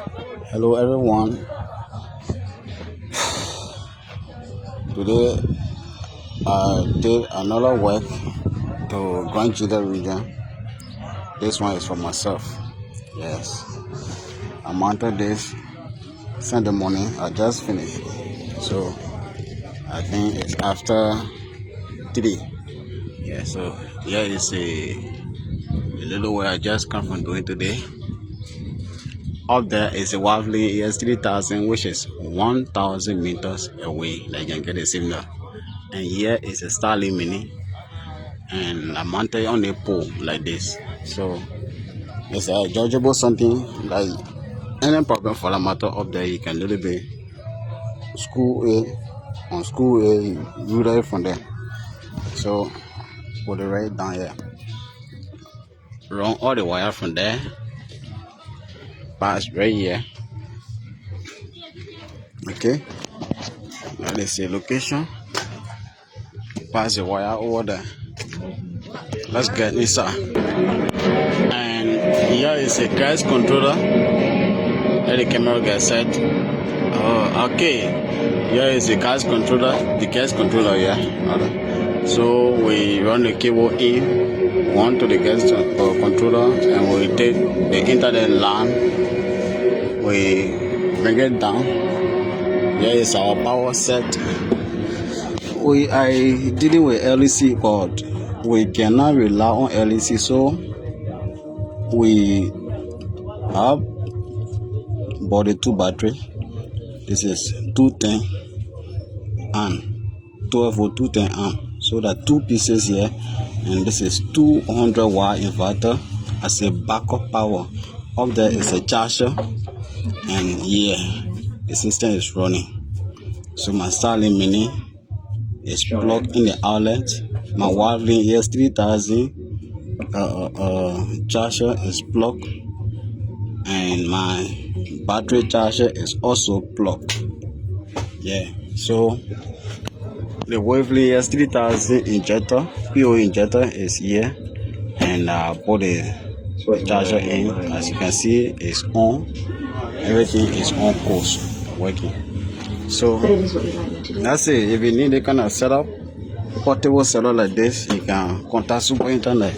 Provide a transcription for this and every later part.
Hello everyone. Today I did another work to Grand region. This one is for myself. Yes. I mounted this Sunday morning. I just finished. So I think it's after 3. Yeah, so here is a little way I just come from doing today. Up there is a Waverly ES3000, which is 1,000 meters away. Like you can get a signal. And here is a Starlink Mini, and I mounted on a pole like this. So it's a judgeable something. Like any problem for that matter up there, you can literally school A on school A, you do that from there. So put it right down here. Run all the wire from there. Pass right here. Okay. Now let's see location. Pass the wire over there. Let's get inside. And here is a gas controller. Let the camera get set. Oh, okay. Here is the gas controller. The gas controller here. So we run the cable in, one to the gas controller, and we take the internet line. We bring it down. Here is our power set. I dealing with LEC, but we cannot rely on LEC, so we have bought a 2 battery. This is 210 and 12 volt 210 amp. So that 2 pieces here, and this is 200 watt inverter as a backup power. Up there is a charger, and yeah, the system is running. So my Starlink Mini is plugged in the outlet. My Waverly ES3000 charger is plugged, and my battery charger is also plugged. Yeah, so the Waverly ES3000 injector, PO injector is here, and I put the charger in. As you can see, it's on. Everything is on course, working. So that's it. If you need a kind of setup, portable setup like this, you can contact Super Internet.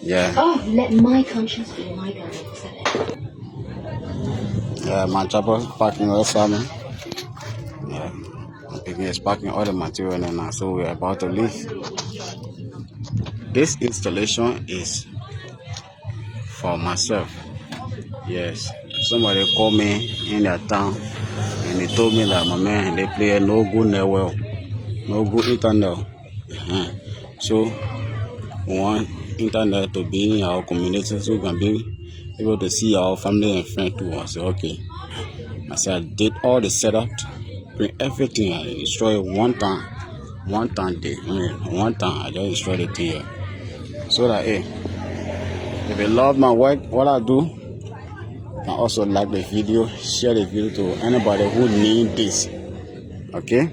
Yeah. Oh, let my conscience be my guide. Yeah, my chopper parking outside. Yeah, I'm picking is packing all the material in now, so we're about to leave. This installation is for myself. Yes, somebody called me in their town and they told me that my man, they play no good network, no good internet. So we want internet to be in our community so we can be able to see our family and friends too. I said okay. I said I did all the setup, bring everything, I destroyed one time I just destroyed it here. So that hey, if you love my work, what I do, and also like the video, share the video to anybody who need this. Okay.